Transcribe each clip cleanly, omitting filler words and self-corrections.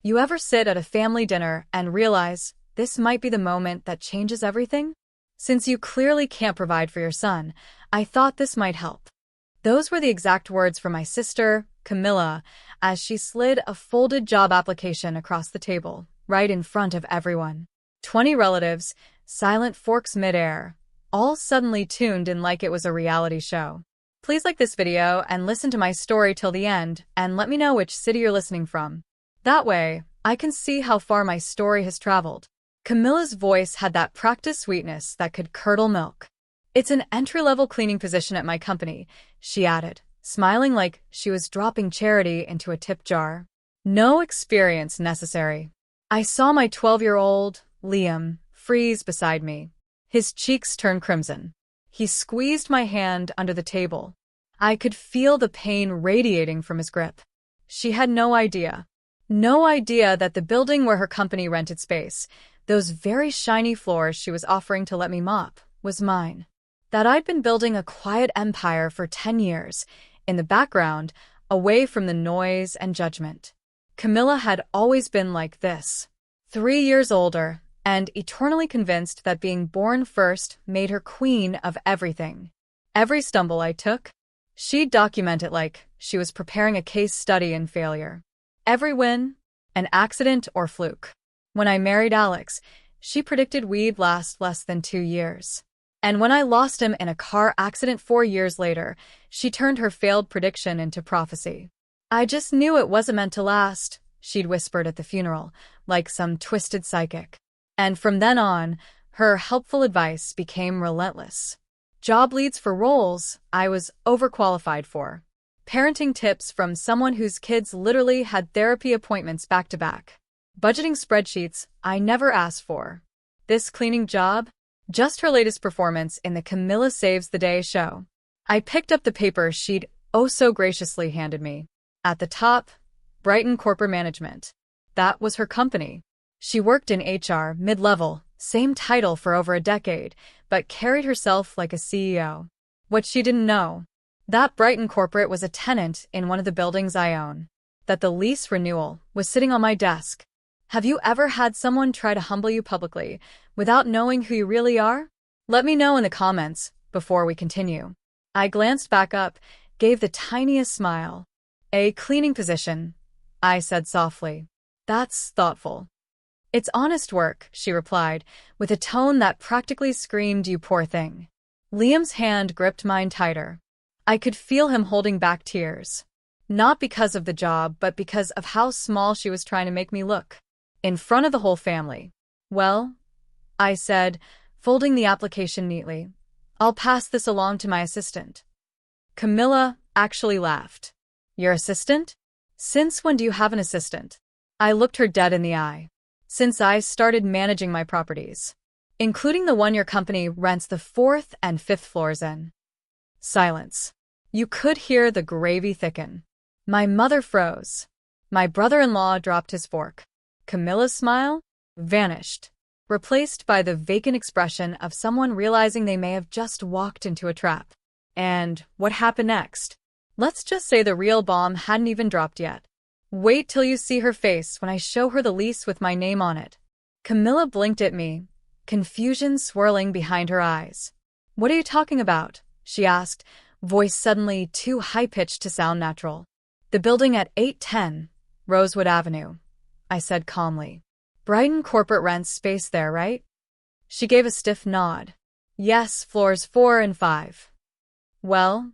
You ever sit at a family dinner and realize this might be the moment that changes everything? Since you clearly can't provide for your son, I thought this might help. Those were the exact words from my sister, Camilla, as she slid a folded job application across the table, right in front of everyone. 20 relatives, silent forks midair, all suddenly tuned in like it was a reality show. Please like this video and listen to my story till the end, and let me know which city you're listening from. That way, I can see how far my story has traveled. Camilla's voice had that practiced sweetness that could curdle milk. It's an entry-level cleaning position at my company, she added, smiling like she was dropping charity into a tip jar. No experience necessary. I saw my 12-year-old, Liam, freeze beside me. His cheeks turned crimson. He squeezed my hand under the table. I could feel the pain radiating from his grip. She had no idea. No idea that the building where her company rented space, those very shiny floors she was offering to let me mop, was mine. That I'd been building a quiet empire for 10 years, in the background, away from the noise and judgment. Camilla had always been like this. 3 years older, and eternally convinced that being born first made her queen of everything. Every stumble I took, she'd document it like she was preparing a case study in failure. Every win, an accident or fluke. When I married Alex, she predicted we'd last less than 2 years. And when I lost him in a car accident 4 years later, she turned her failed prediction into prophecy. I just knew it wasn't meant to last, she'd whispered at the funeral, like some twisted psychic. And from then on, her helpful advice became relentless. Job leads for roles I was overqualified for. Parenting tips from someone whose kids literally had therapy appointments back to back. Budgeting spreadsheets I never asked for. This cleaning job? Just her latest performance in the Camilla Saves the Day show. I picked up the paper she'd oh so graciously handed me. At the top, Brighton Corporate Management. That was her company. She worked in HR, mid-level, same title for over a decade, but carried herself like a CEO. What she didn't know, that Brighton Corporate was a tenant in one of the buildings I own. That the lease renewal was sitting on my desk. Have you ever had someone try to humble you publicly without knowing who you really are? Let me know in the comments before we continue. I glanced back up, gave the tiniest smile. A cleaning position, I said softly. That's thoughtful. It's honest work, she replied, with a tone that practically screamed, you poor thing. Liam's hand gripped mine tighter. I could feel him holding back tears. Not because of the job, but because of how small she was trying to make me look. In front of the whole family. Well, I said, folding the application neatly, I'll pass this along to my assistant. Camilla actually laughed. Your assistant? Since when do you have an assistant? I looked her dead in the eye. Since I started managing my properties, including the one your company rents the 4th and 5th floors in. Silence. You could hear the gravy thicken. My mother froze. My brother-in-law dropped his fork. Camilla's smile vanished, replaced by the vacant expression of someone realizing they may have just walked into a trap. And what happened next? Let's just say the real bomb hadn't even dropped yet. Wait till you see her face when I show her the lease with my name on it. Camilla blinked at me, confusion swirling behind her eyes. What are you talking about? She asked, voice suddenly too high-pitched to sound natural. The building at 810 Rosewood Avenue, I said calmly. Brighton Corporate rents space there, right? She gave a stiff nod. Yes, floors 4 and 5. Well,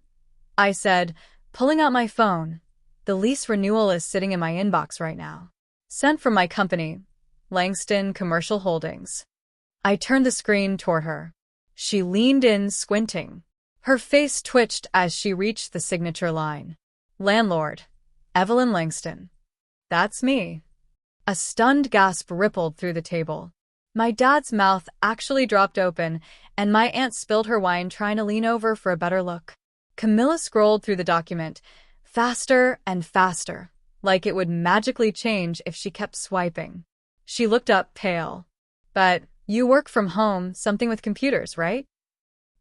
I said, pulling out my phone. The lease renewal is sitting in my inbox right now. Sent from my company, Langston Commercial Holdings. I turned the screen toward her. She leaned in, squinting. Her face twitched as she reached the signature line. Landlord, Evelyn Langston. That's me. A stunned gasp rippled through the table. My dad's mouth actually dropped open, and my aunt spilled her wine trying to lean over for a better look. Camilla scrolled through the document, faster and faster, like it would magically change if she kept swiping. She looked up, pale. But you work from home, something with computers, right?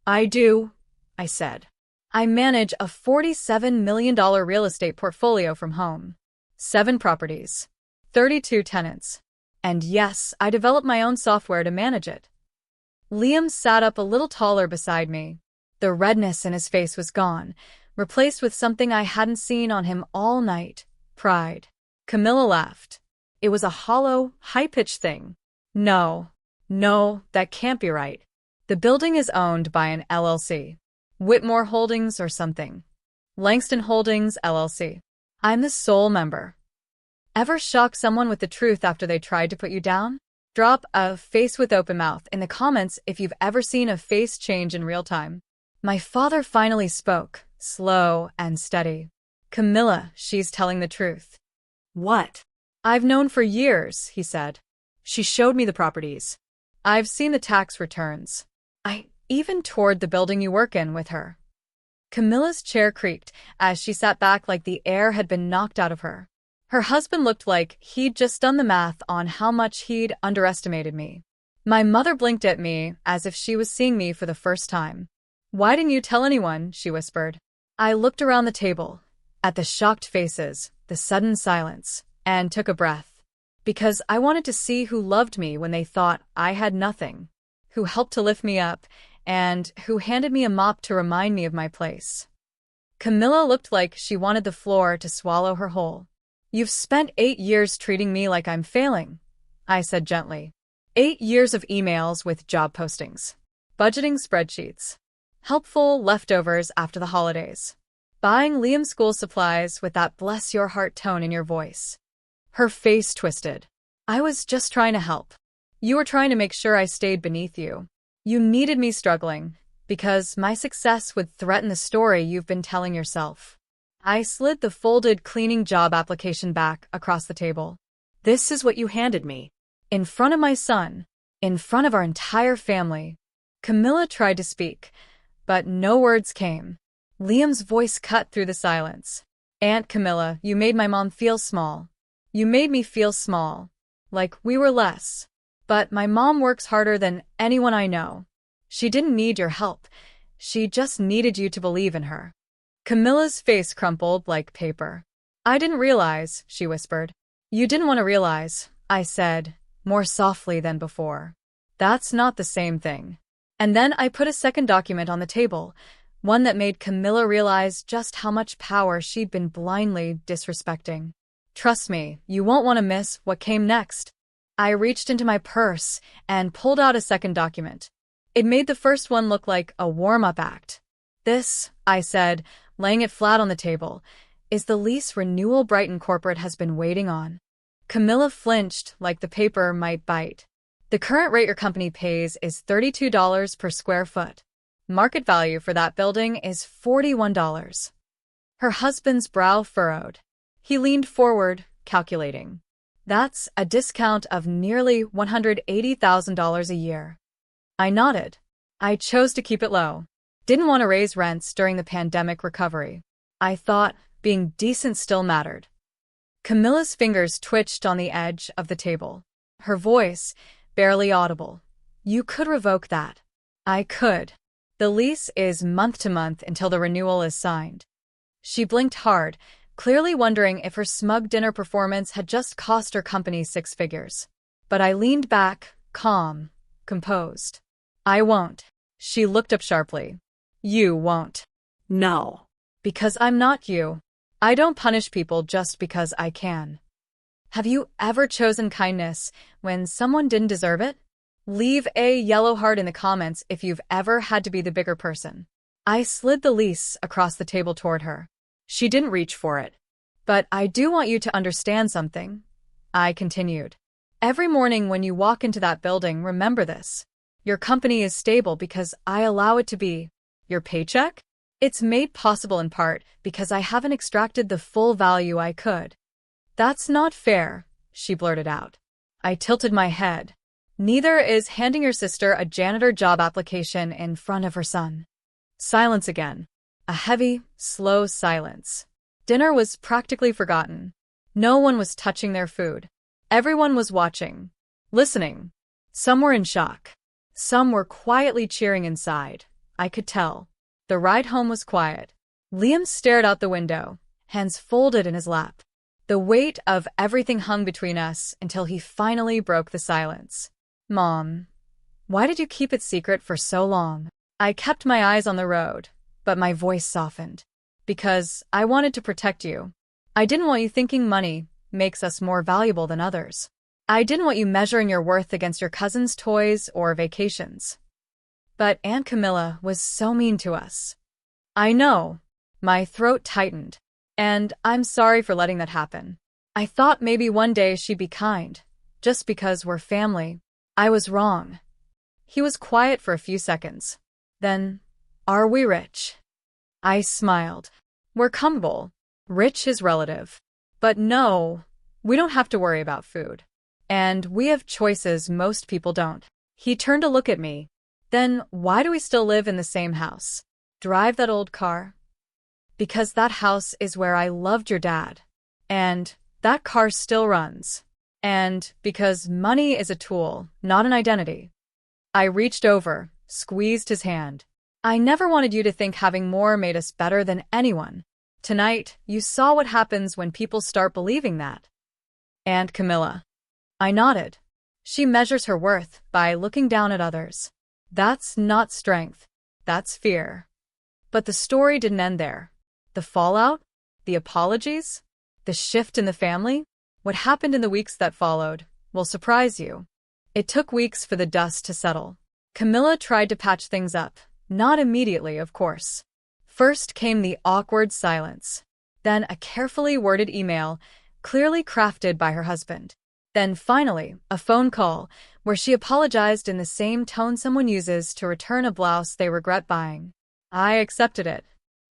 I do, I said. I manage a $47 million real estate portfolio from home. 7 properties. 32 tenants. And yes, I developed my own software to manage it. Liam sat up a little taller beside me. The redness in his face was gone, replaced with something I hadn't seen on him all night: pride. Camilla laughed. It was a hollow, high-pitched thing. No, that can't be right. The building is owned by an LLC. Whitmore Holdings or something. Langston Holdings, LLC. I'm the sole member. Ever shock someone with the truth after they tried to put you down? Drop a face with open mouth in the comments if you've ever seen a face change in real time. My father finally spoke, slow and steady. Camilla, she's telling the truth. What? I've known for years, he said. She showed me the properties. I've seen the tax returns. I even toured the building you work in with her. Camilla's chair creaked as she sat back like the air had been knocked out of her. Her husband looked like he'd just done the math on how much he'd underestimated me. My mother blinked at me as if she was seeing me for the first time. Why didn't you tell anyone? She whispered. I looked around the table, at the shocked faces, the sudden silence, and took a breath. Because I wanted to see who loved me when they thought I had nothing, who helped to lift me up, and who handed me a mop to remind me of my place. Camilla looked like she wanted the floor to swallow her whole. You've spent 8 years treating me like I'm failing, I said gently. 8 years of emails with job postings, budgeting spreadsheets, helpful leftovers after the holidays, buying Liam school supplies with that bless your heart tone in your voice. Her face twisted. I was just trying to help. You were trying to make sure I stayed beneath you. You needed me struggling, because my success would threaten the story you've been telling yourself. I slid the folded cleaning job application back across the table. This is what you handed me. In front of my son, in front of our entire family. Camilla tried to speak, but no words came. Liam's voice cut through the silence. Aunt Camilla, you made my mom feel small. You made me feel small, like we were less. But my mom works harder than anyone I know. She didn't need your help. She just needed you to believe in her. Camilla's face crumpled like paper. I didn't realize, she whispered. You didn't want to realize, I said, more softly than before. That's not the same thing. And then I put a second document on the table, one that made Camilla realize just how much power she'd been blindly disrespecting. Trust me, you won't want to miss what came next. I reached into my purse and pulled out a second document. It made the first one look like a warm-up act. This, I said, laying it flat on the table, is the lease renewal Brighton Corporate has been waiting on. Camilla flinched like the paper might bite. The current rate your company pays is $32 per square foot. Market value for that building is $41. Her husband's brow furrowed. He leaned forward, calculating. That's a discount of nearly $180,000 a year. I nodded. I chose to keep it low. Didn't want to raise rents during the pandemic recovery. I thought being decent still mattered. Camilla's fingers twitched on the edge of the table. Her voice, barely audible. You could revoke that. I could. The lease is month to month until the renewal is signed. She blinked hard, clearly wondering if her smug dinner performance had just cost her company 6 figures. But I leaned back, calm, composed. I won't. She looked up sharply. You won't. No. Because I'm not you. I don't punish people just because I can. Have you ever chosen kindness when someone didn't deserve it? Leave a yellow heart in the comments if you've ever had to be the bigger person. I slid the lease across the table toward her. She didn't reach for it. But I do want you to understand something, I continued. Every morning when you walk into that building, remember this. Your company is stable because I allow it to be. Your paycheck? It's made possible in part because I haven't extracted the full value I could. That's not fair, she blurted out. I tilted my head. Neither is handing your sister a janitor job application in front of her son. Silence again. A heavy, slow silence. Dinner was practically forgotten. No one was touching their food. Everyone was watching, listening. Some were in shock. Some were quietly cheering inside. I could tell. The ride home was quiet. Liam stared out the window, hands folded in his lap. The weight of everything hung between us until he finally broke the silence. Mom, why did you keep it secret for so long? I kept my eyes on the road, but my voice softened. Because I wanted to protect you. I didn't want you thinking money makes us more valuable than others. I didn't want you measuring your worth against your cousin's toys or vacations. But Aunt Camilla was so mean to us. I know. My throat tightened. And I'm sorry for letting that happen. I thought maybe one day she'd be kind, just because we're family. I was wrong. He was quiet for a few seconds. Then, are we rich? I smiled. We're comfortable. Rich is relative. But no, we don't have to worry about food. And we have choices most people don't. He turned to look at me. Then why do we still live in the same house? Drive that old car? Because that house is where I loved your dad. And that car still runs. And because money is a tool, not an identity. I reached over, squeezed his hand. I never wanted you to think having more made us better than anyone. Tonight, you saw what happens when people start believing that. Aunt Camilla. I nodded. She measures her worth by looking down at others. That's not strength. That's fear. But the story didn't end there. The fallout? The apologies? The shift in the family? What happened in the weeks that followed will surprise you. It took weeks for the dust to settle. Camilla tried to patch things up. Not immediately, of course. First came the awkward silence. Then a carefully worded email, clearly crafted by her husband. Then finally, a phone call, where she apologized in the same tone someone uses to return a blouse they regret buying. I accepted it.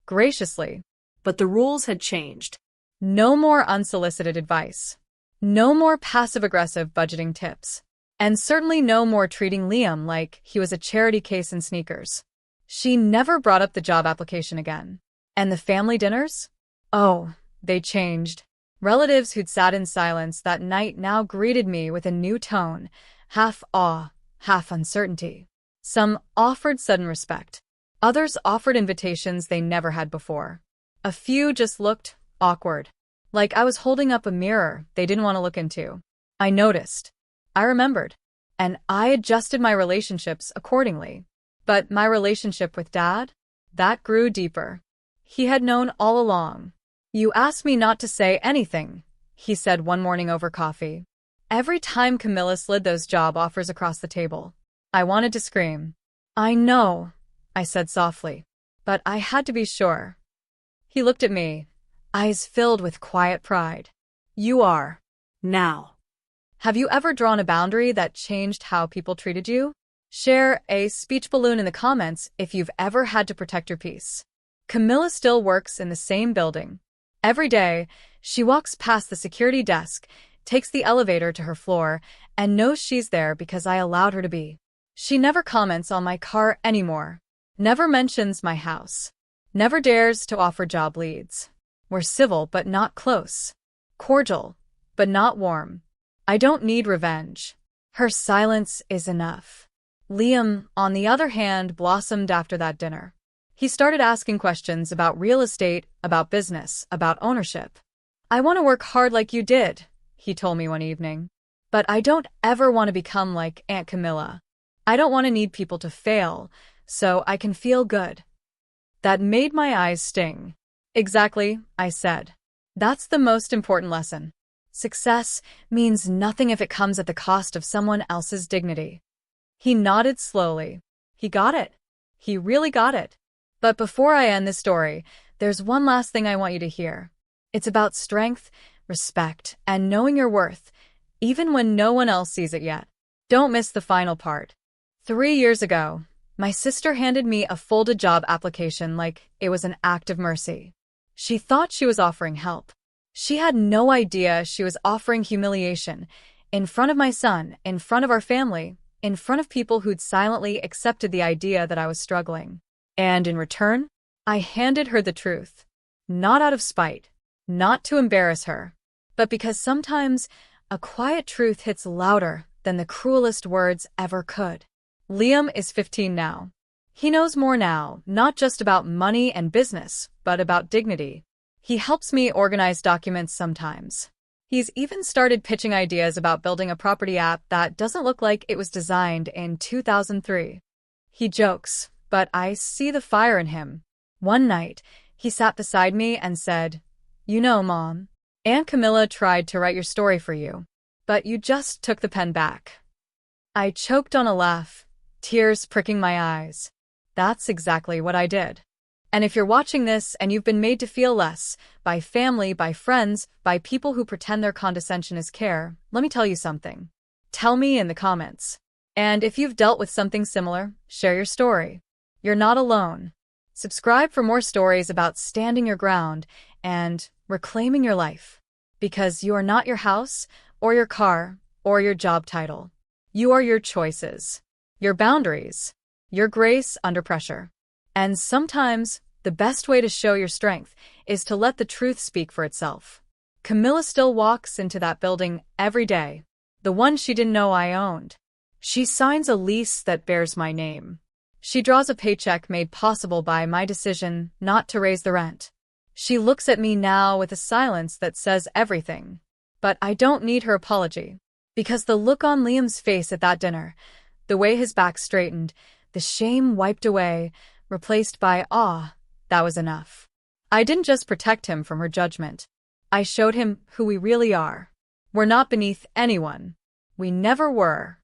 Graciously. But the rules had changed. No more unsolicited advice. No more passive-aggressive budgeting tips. And certainly no more treating Liam like he was a charity case in sneakers. She never brought up the job application again. And the family dinners? Oh, they changed. Relatives who'd sat in silence that night now greeted me with a new tone, half awe, half uncertainty. Some offered sudden respect. Others offered invitations they never had before. A few just looked awkward, like I was holding up a mirror they didn't want to look into. I noticed. I remembered. And I adjusted my relationships accordingly. But my relationship with Dad? That grew deeper. He had known all along. You asked me not to say anything, he said one morning over coffee. Every time Camilla slid those job offers across the table, I wanted to scream. I know, I said softly. But I had to be sure. He looked at me, eyes filled with quiet pride. You are. Now. Have you ever drawn a boundary that changed how people treated you? Share a speech balloon in the comments if you've ever had to protect your peace. Camilla still works in the same building. Every day, she walks past the security desk, takes the elevator to her floor, and knows she's there because I allowed her to be. She never comments on my car anymore. Never mentions my house. Never dares to offer job leads. We're civil but not close. Cordial, but not warm. I don't need revenge. Her silence is enough. Liam, on the other hand, blossomed after that dinner. He started asking questions about real estate, about business, about ownership. I want to work hard like you did, he told me one evening. But I don't ever want to become like Aunt Camilla. I don't want to need people to fail, so I can feel good. That made my eyes sting. Exactly, I said. That's the most important lesson. Success means nothing if it comes at the cost of someone else's dignity. He nodded slowly. He got it. He really got it. But before I end this story, there's one last thing I want you to hear. It's about strength, respect, and knowing your worth, even when no one else sees it yet. Don't miss the final part. 3 years ago, my sister handed me a folded job application like it was an act of mercy. She thought she was offering help. She had no idea she was offering humiliation, in front of my son, in front of our family, in front of people who'd silently accepted the idea that I was struggling. And in return, I handed her the truth. Not out of spite, not to embarrass her, but because sometimes a quiet truth hits louder than the cruelest words ever could. Liam is 15 now. He knows more now, not just about money and business, but about dignity. He helps me organize documents sometimes. He's even started pitching ideas about building a property app that doesn't look like it was designed in 2003. He jokes, but I see the fire in him. One night, he sat beside me and said, "You know, Mom, Aunt Camilla tried to write your story for you, but you just took the pen back." I choked on a laugh, tears pricking my eyes. That's exactly what I did. And if you're watching this and you've been made to feel less, by family, by friends, by people who pretend their condescension is care, let me tell you something. Tell me in the comments. And if you've dealt with something similar, share your story. You're not alone. Subscribe for more stories about standing your ground and reclaiming your life. Because you are not your house, or your car, or your job title. You are your choices, your boundaries, your grace under pressure. And sometimes, the best way to show your strength is to let the truth speak for itself. Camilla still walks into that building every day, the one she didn't know I owned. She signs a lease that bears my name. She draws a paycheck made possible by my decision not to raise the rent. She looks at me now with a silence that says everything. But I don't need her apology, because the look on Liam's face at that dinner, the way his back straightened, the shame wiped away, replaced by awe, that was enough. I didn't just protect him from her judgment. I showed him who we really are. We're not beneath anyone. We never were.